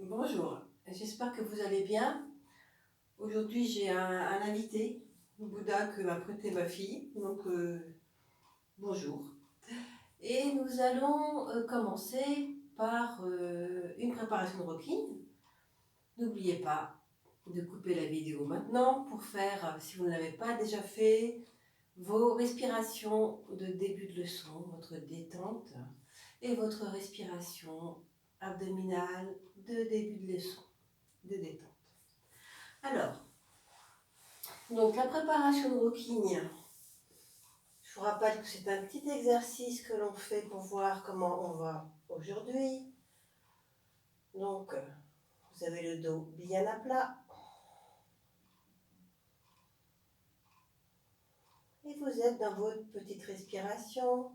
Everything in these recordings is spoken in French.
Bonjour, j'espère que vous allez bien. Aujourd'hui, j'ai un invité, Bouddha, que m'a prêté ma fille. Bonjour. Et nous allons commencer par une préparation de rocking. N'oubliez pas de couper la vidéo maintenant pour faire, si vous ne l'avez pas déjà fait, vos respirations de début de leçon, votre détente et votre respiration abdominale de début de leçon, de détente. Alors, donc la préparation de rocking, je vous rappelle que c'est un petit exercice que l'on fait pour voir comment on va aujourd'hui. Donc, vous avez le dos bien à plat. Et vous êtes dans votre petite respiration.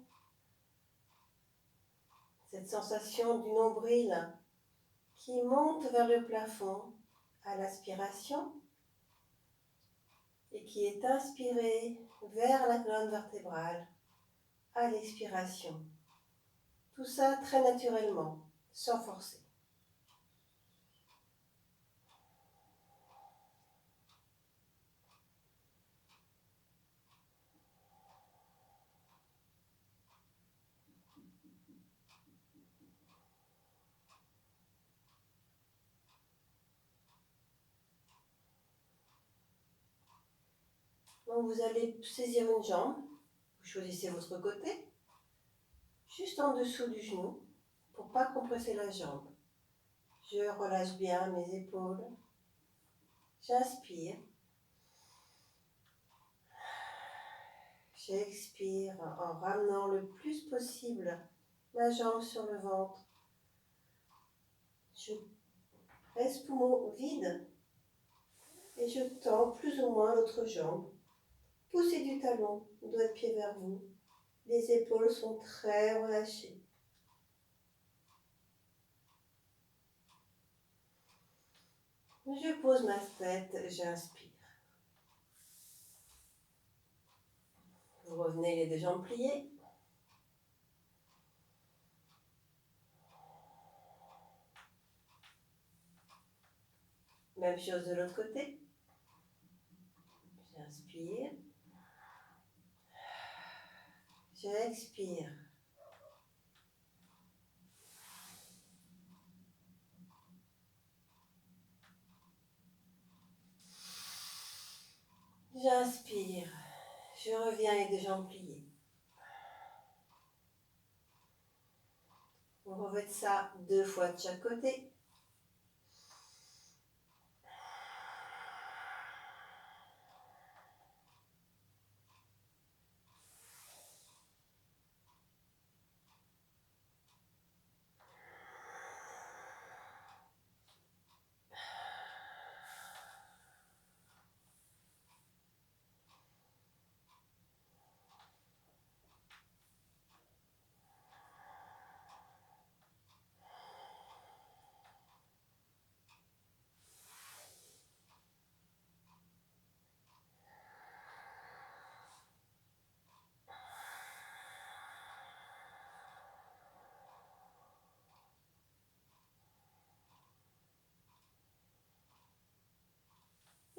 Cette sensation du nombril qui monte vers le plafond à l'aspiration et qui est inspiré vers la colonne vertébrale à l'expiration. Tout ça très naturellement, sans forcer. Donc vous allez saisir une jambe, vous choisissez votre côté, juste en dessous du genou, pour ne pas compresser la jambe. Je relâche bien mes épaules, j'inspire, j'expire en ramenant le plus possible ma jambe sur le ventre. Je reste poumon vide et je tends plus ou moins l'autre jambe. Poussez du talon, doigt de pied vers vous. Les épaules sont très relâchées. Je pose ma tête, j'inspire. Vous revenez les deux jambes pliées. Même chose de l'autre côté. J'inspire. J'expire. J'inspire. Je reviens les deux jambes pliées. On refait ça 2 fois de chaque côté.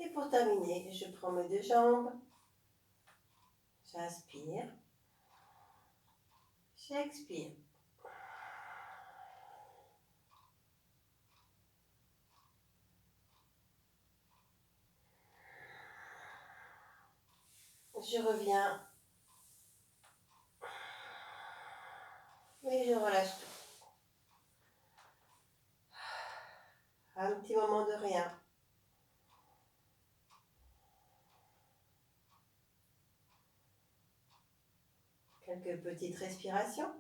Et pour terminer, je prends mes deux jambes. J'inspire. J'expire. Je reviens. Et je relâche tout. Un petit moment de rien. Quelques petites respirations.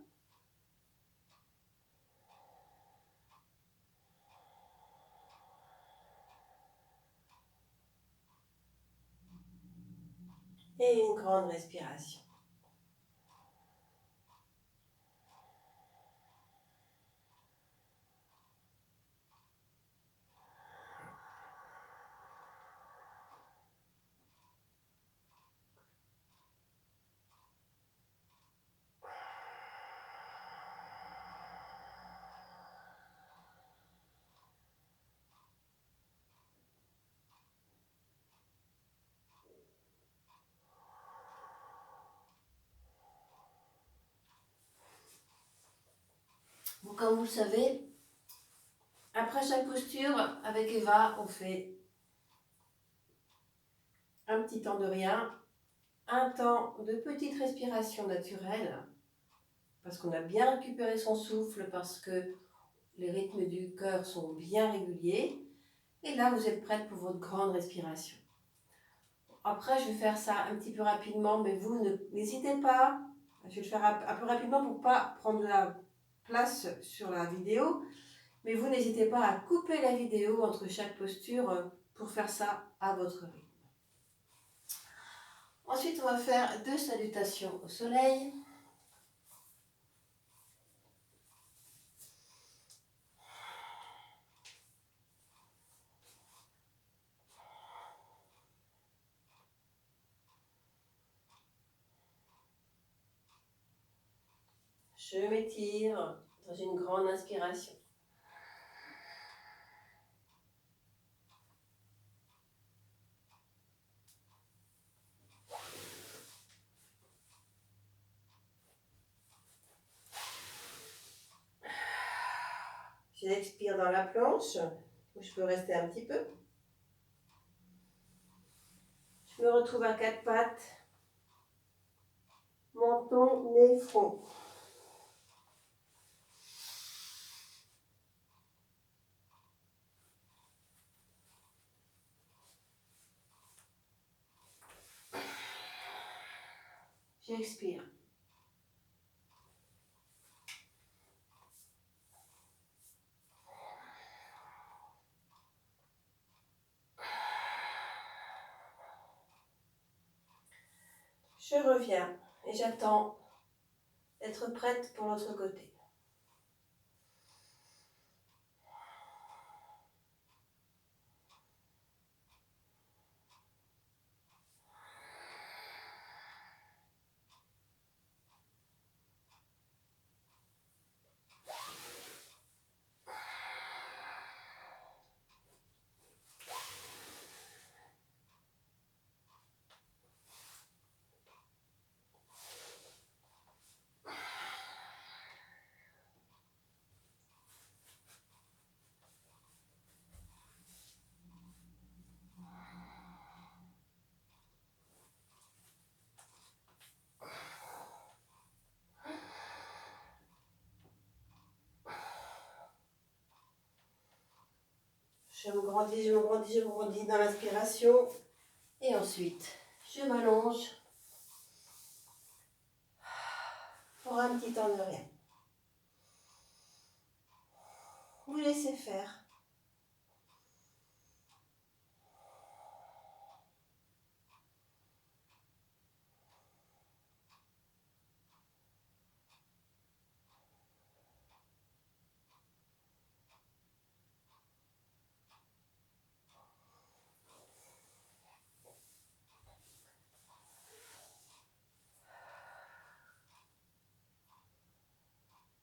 Et une grande respiration. Comme vous le savez, après chaque posture, avec Eva, on fait un petit temps de rien, un temps de petite respiration naturelle, parce qu'on a bien récupéré son souffle, parce que les rythmes du cœur sont bien réguliers. Et là, vous êtes prête pour votre grande respiration. Après, je vais faire ça un petit peu rapidement, mais vous n'hésitez pas. Je vais le faire un peu rapidement pour ne pas prendre de la place sur la vidéo. Mais vous n'hésitez pas à couper la vidéo entre chaque posture pour faire ça à votre rythme. Ensuite, on va faire 2 salutations au soleil. Je m'étire dans une grande inspiration. J'expire dans la planche, où je peux rester un petit peu. Je me retrouve à 4 pattes, menton, nez, front. J'expire. Je reviens et j'attends d'être prête pour l'autre côté. Je me grandis, je me grandis, je me grandis dans l'inspiration. Et ensuite, je m'allonge pour un petit temps de rien. Vous laissez faire.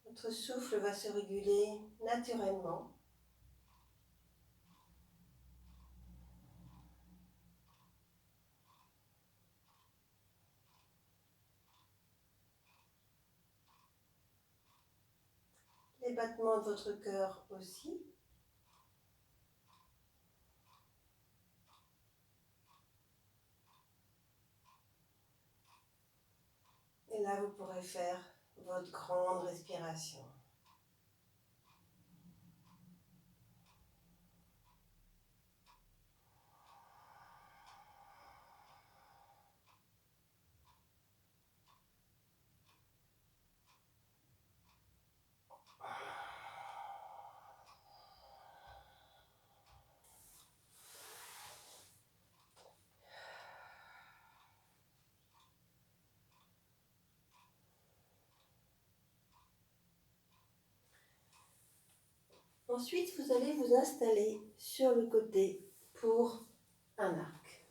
Votre souffle va se réguler naturellement. Les battements de votre cœur aussi. Et là, vous pourrez faire votre grande respiration. Ensuite, vous allez vous installer sur le côté pour un arc.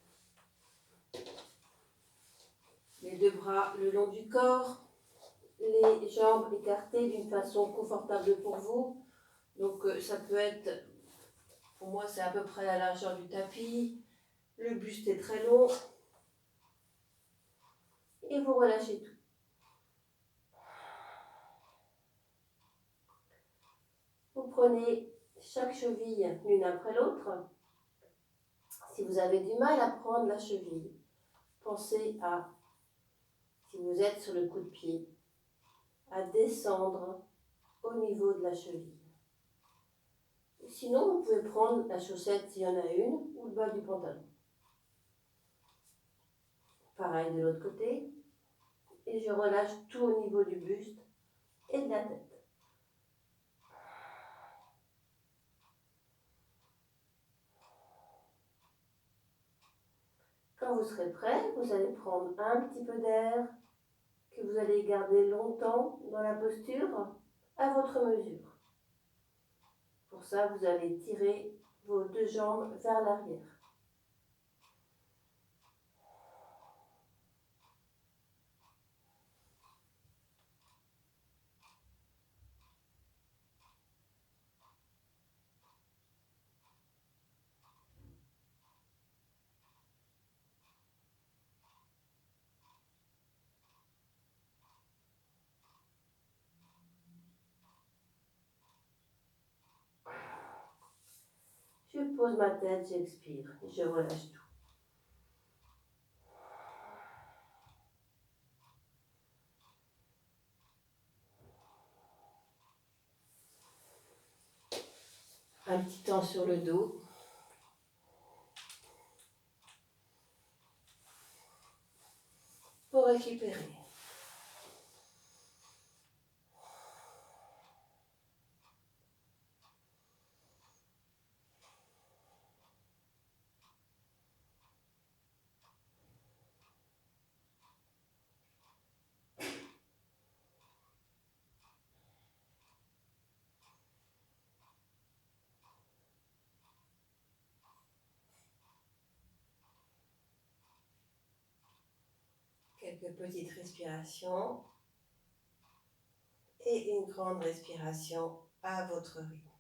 Les 2 bras le long du corps, les jambes écartées d'une façon confortable pour vous. Donc ça peut être, pour moi c'est à peu près la largeur du tapis, le buste est très long et vous relâchez tout. Vous prenez chaque cheville l'une après l'autre. Si vous avez du mal à prendre la cheville, pensez à, si vous êtes sur le coup de pied, à descendre au niveau de la cheville. Sinon, vous pouvez prendre la chaussette s'il y en a une ou le bas du pantalon. Pareil de l'autre côté. Et je relâche tout au niveau du buste et de la tête. Quand vous serez prêt, vous allez prendre un petit peu d'air que vous allez garder longtemps dans la posture à votre mesure. Pour ça, vous allez tirer vos deux jambes vers l'arrière. Je pose ma tête, j'expire, je relâche tout. Un petit temps sur le dos. Pour récupérer. Quelques petites respirations et une grande respiration à votre rythme.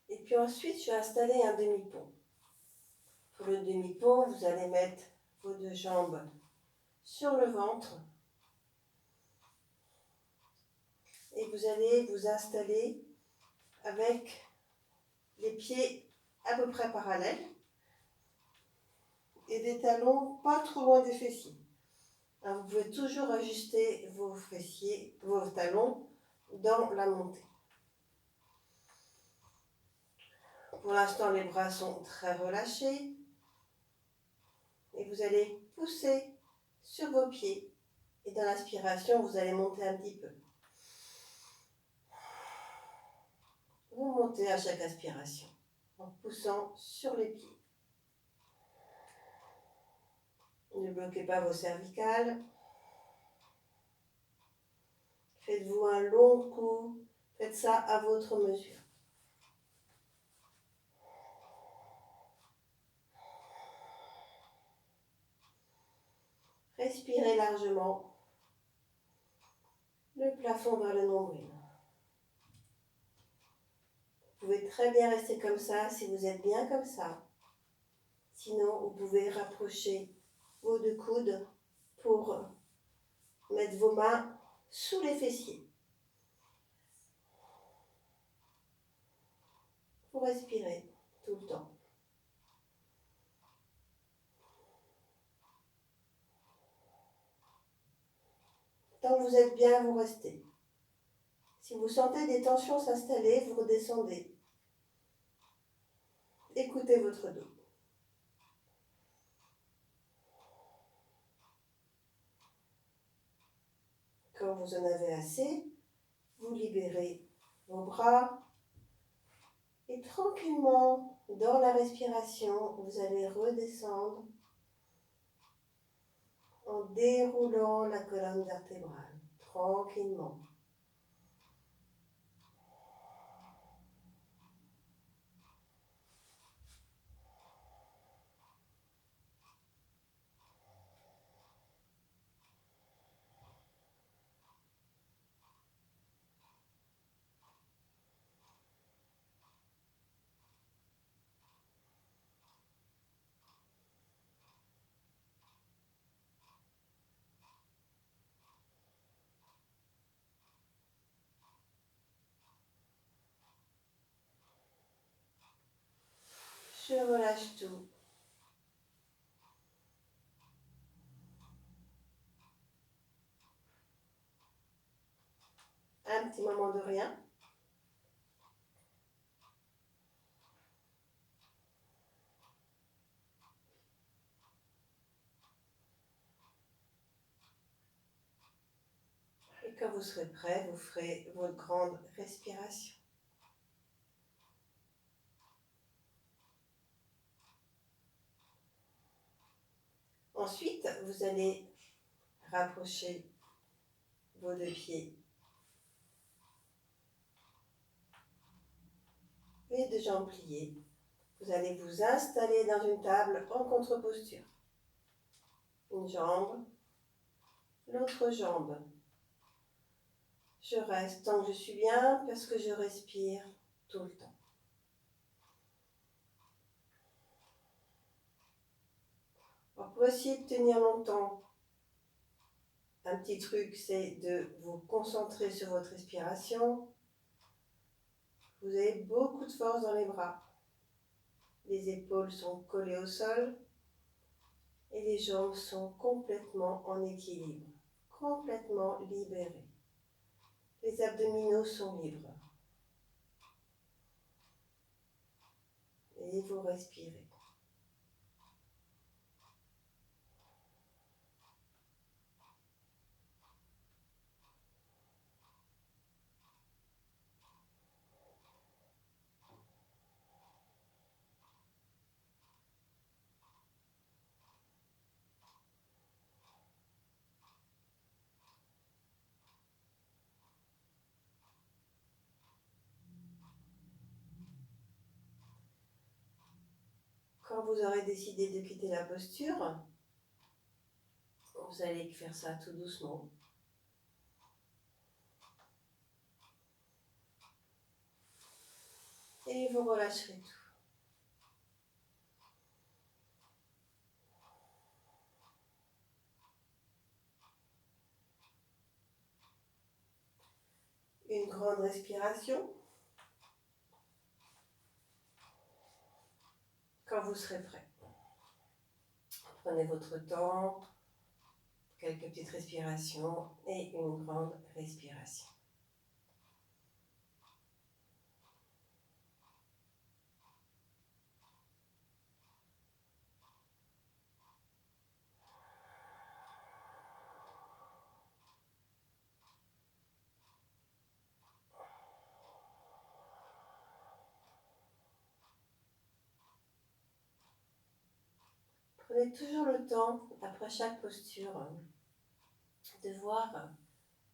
Et puis ensuite, je vais installer un demi-pont. Pour le demi-pont, vous allez mettre vos deux jambes sur le ventre et vous allez vous installer avec les pieds à peu près parallèles et des talons pas trop loin des fessiers. Alors, vous pouvez toujours ajuster vos fessiers, vos talons dans la montée. Pour l'instant, les bras sont très relâchés et vous allez pousser sur vos pieds. Et dans l'aspiration, vous allez monter un petit peu. Vous montez à chaque aspiration en poussant sur les pieds. Ne bloquez pas vos cervicales. Faites-vous un long coup. Faites ça à votre mesure. Respirez largement. Le plafond vers le nombril. Vous pouvez très bien rester comme ça si vous êtes bien comme ça. Sinon, vous pouvez rapprocher vos deux coudes pour mettre vos mains sous les fessiers. Vous respirez tout le temps. Tant que vous êtes bien, vous restez. Si vous sentez des tensions s'installer, vous redescendez. Écoutez votre dos. Quand vous en avez assez, vous libérez vos bras et tranquillement, dans la respiration, vous allez redescendre en déroulant la colonne vertébrale, tranquillement. Je relâche tout. Un petit moment de rien. Et quand vous serez prêt, vous ferez votre grande respiration. Ensuite, vous allez rapprocher vos deux pieds. Les deux jambes pliées. Vous allez vous installer dans une table en contre-posture. Une jambe, l'autre jambe. Je reste tant que je suis bien parce que je respire tout le temps. Alors pour essayer de tenir longtemps, un petit truc, c'est de vous concentrer sur votre respiration. Vous avez beaucoup de force dans les bras. Les épaules sont collées au sol et les jambes sont complètement en équilibre, complètement libérées. Les abdominaux sont libres. Et vous respirez. Quand vous aurez décidé de quitter la posture, vous allez faire ça tout doucement. Et vous relâcherez tout. Une grande respiration. Quand vous serez prêt. Prenez votre temps, quelques petites respirations et une grande respiration. Prenez toujours le temps, après chaque posture, de voir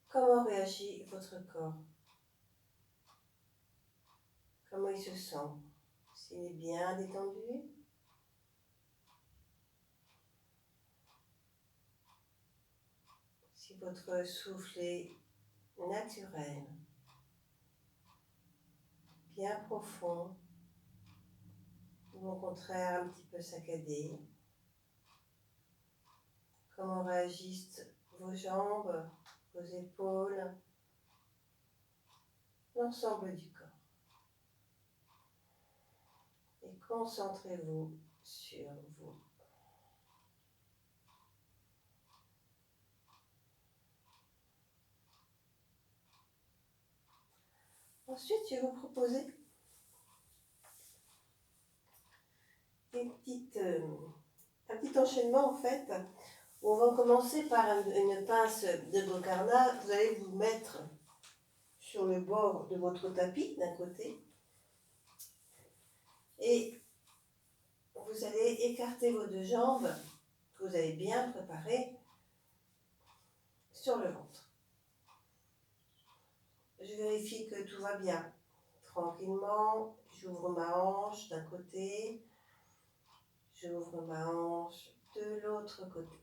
comment réagit votre corps. Comment il se sent. S'il est bien détendu. Si votre souffle est naturel, bien profond, ou au contraire un petit peu saccadé. Comment réagissent vos jambes, vos épaules, l'ensemble du corps. Et concentrez-vous sur vous. Ensuite, je vais vous proposer un petit enchaînement en fait, où on va commencer par une pince de Gokarna. Vous allez vous mettre sur le bord de votre tapis d'un côté et vous allez écarter vos deux jambes que vous avez bien préparées sur le ventre. Je vérifie que tout va bien. Tranquillement, j'ouvre ma hanche d'un côté, j'ouvre ma hanche de l'autre côté.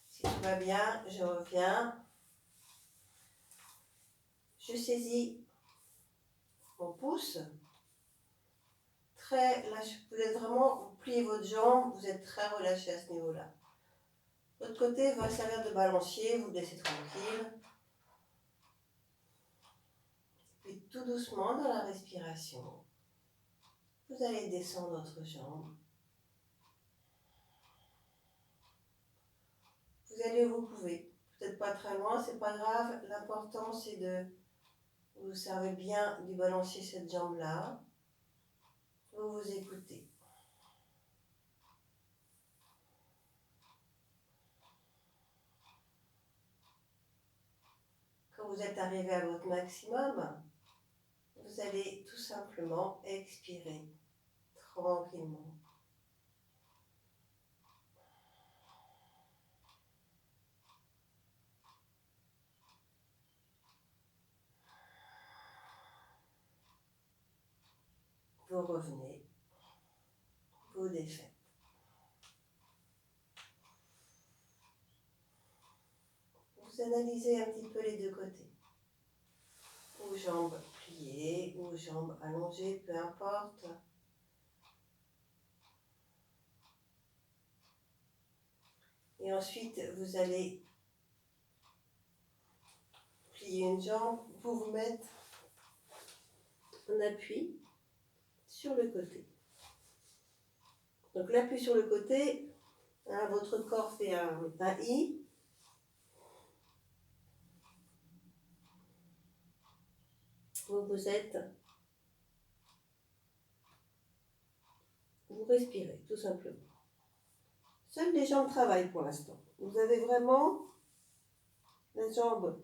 Si tout va bien, je reviens. Je saisis mon pouce très lâché. Vous êtes vraiment, vous pliez votre jambe, vous êtes très relâché à ce niveau-là. L'autre côté va servir de balancier, vous laissez tranquille. Puis tout doucement dans la respiration, vous allez descendre votre jambe. Vous allez où vous pouvez. Peut-être pas très loin, c'est pas grave. L'important c'est de vous servez bien du balancier cette jambe-là. Vous vous écoutez. Quand vous êtes arrivé à votre maximum, vous allez tout simplement expirer tranquillement. Vous revenez, vous défaites. Vous analysez un petit peu les deux côtés. Ou jambes pliées, ou jambes allongées, peu importe. Et ensuite, vous allez plier une jambe pour vous mettre en appui sur le côté. Donc l'appui sur le côté, hein, votre corps fait un I. Vous êtes, vous respirez tout simplement. Seules les jambes travaillent pour l'instant. Vous avez vraiment les jambes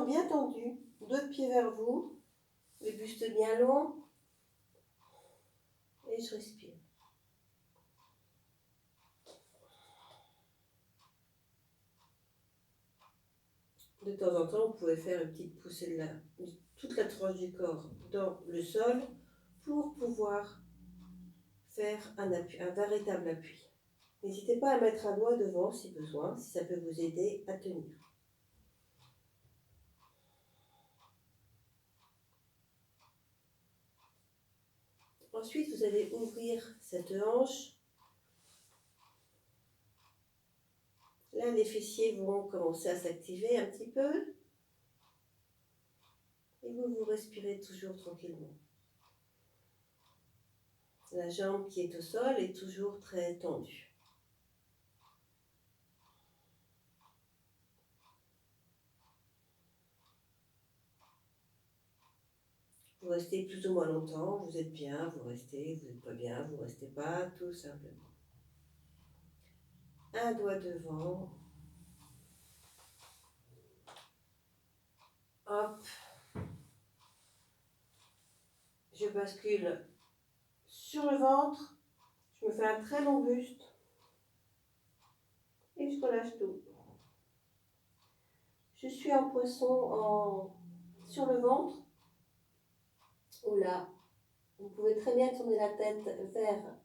bien tendues, deux pieds vers vous, le buste bien long, et je respire. De temps en temps, vous pouvez faire une petite poussée de toute la tranche du corps dans le sol pour pouvoir faire un véritable appui. N'hésitez pas à mettre un doigt devant si besoin, si ça peut vous aider à tenir. Ensuite, vous allez ouvrir cette hanche. Là, les fessiers vont commencer à s'activer un petit peu. Et vous respirez toujours tranquillement. La jambe qui est au sol est toujours très tendue. Vous restez plus ou moins longtemps, vous êtes bien, vous restez, vous n'êtes pas bien, vous ne restez pas, tout simplement. Un doigt devant. Hop. Je bascule sur le ventre. Je me fais un très long buste. Et je relâche tout. Je suis en poisson sur le ventre. Ou là, vous pouvez très bien tourner la tête vers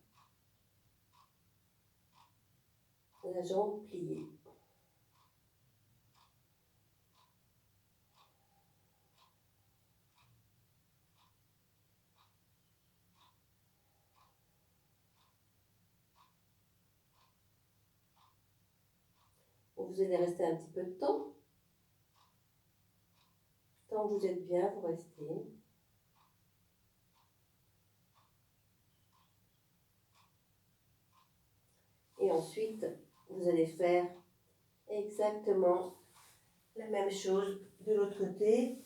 la jambe pliée. Vous allez rester un petit peu de temps. Tant que vous êtes bien, vous restez. Et ensuite, vous allez faire exactement la même chose de l'autre côté.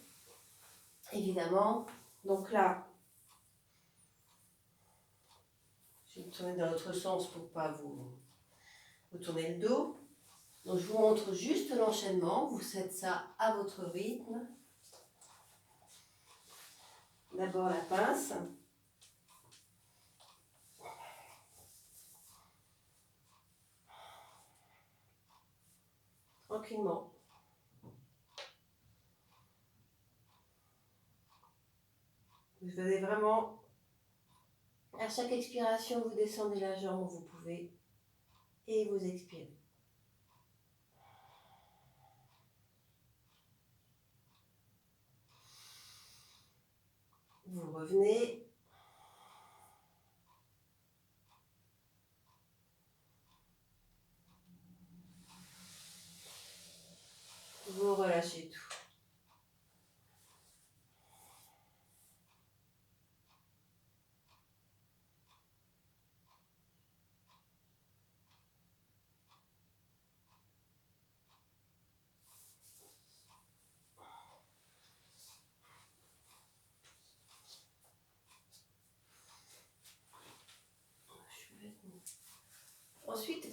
Évidemment, donc là, je vais me tourner dans l'autre sens pour ne pas vous tourner le dos. Donc je vous montre juste l'enchaînement, vous faites ça à votre rythme. D'abord la pince. Tranquillement. Vous allez vraiment, à chaque expiration, vous descendez la jambe où vous pouvez et vous expirez. Vous revenez,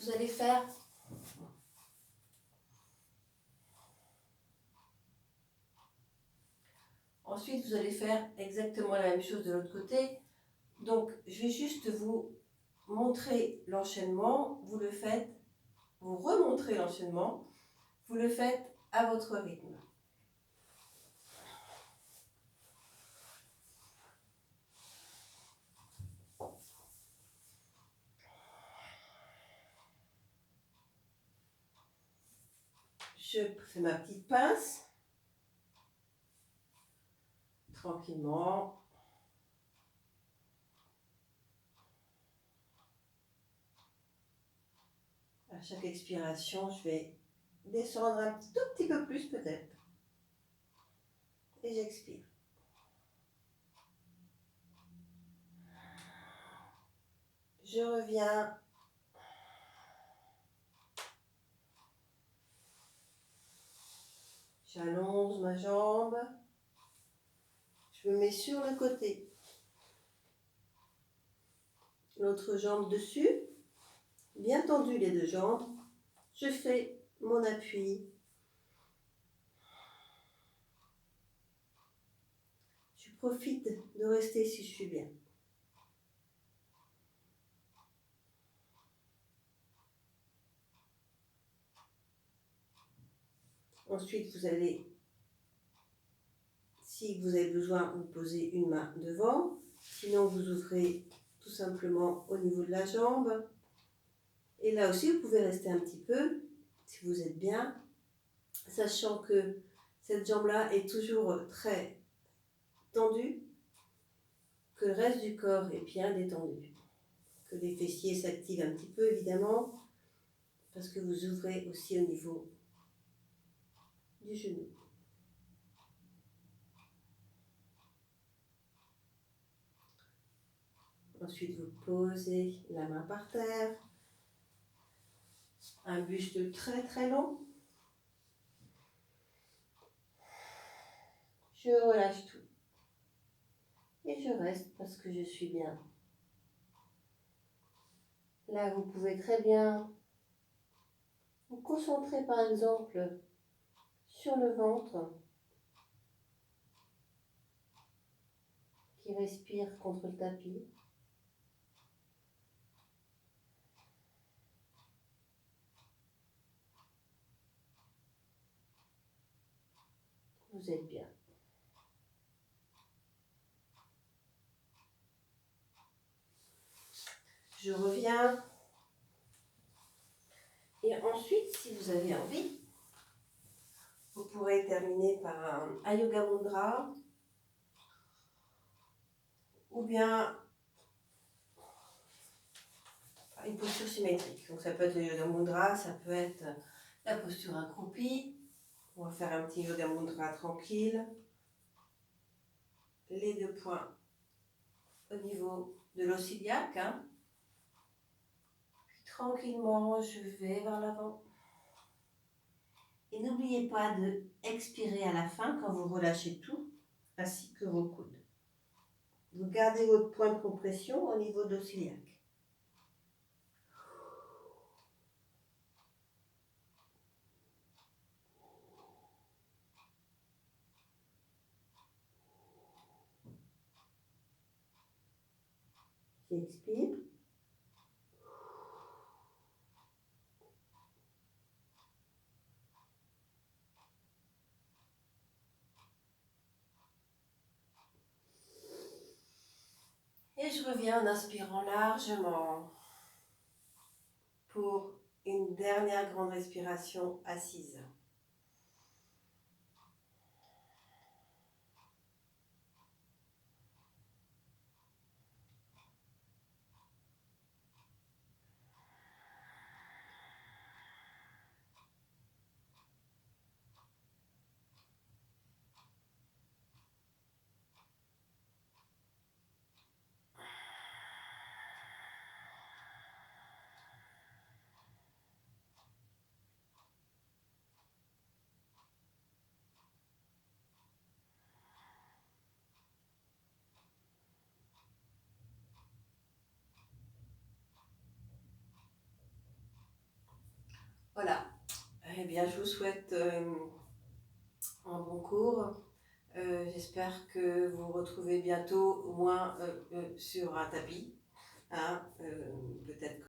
vous allez faire ensuite, vous allez faire exactement la même chose de l'autre côté. Donc, je vais juste vous montrer l'enchaînement. Vous le faites, vous remontrez l'enchaînement. Vous le faites à votre rythme. Je fais ma petite pince. Tranquillement. À chaque expiration, je vais descendre un tout petit peu plus peut-être. Et j'expire. Je reviens. J'allonge ma jambe. Je me mets sur le côté. L'autre jambe dessus. Bien tendu les deux jambes. Je fais mon appui. Je profite de rester si je suis bien. Ensuite, vous allez, si vous avez besoin, vous posez une main devant. Sinon, vous ouvrez tout simplement au niveau de la jambe. Et là aussi, vous pouvez rester un petit peu, si vous êtes bien, sachant que cette jambe-là est toujours très tendue, que le reste du corps est bien détendu, que les fessiers s'activent un petit peu, évidemment, parce que vous ouvrez aussi au niveau du genou. Ensuite, vous posez la main par terre, un buste très très long. Je relâche tout. Et je reste parce que je suis bien. Là, vous pouvez très bien vous concentrer par exemple sur le ventre qui respire contre le tapis. Vous êtes bien. Je reviens. Et ensuite, si vous avez envie, vous pourrez terminer par un Yoga Mudra ou bien une posture symétrique. Donc ça peut être le Yoga Mudra, ça peut être la posture accroupie. On va faire un petit Yoga Mudra tranquille. Les deux points au niveau de l'os iliaque. Puis tranquillement, je vais vers l'avant. Et n'oubliez pas de expirer à la fin quand vous relâchez tout, ainsi que vos coudes. Vous gardez votre point de compression au niveau de l'os iliaque. J'expire. Et je reviens en inspirant largement pour une dernière grande respiration assise. Voilà. Eh bien, je vous souhaite un bon cours. J'espère que vous vous retrouvez bientôt, au moins sur un tapis. Hein, peut-être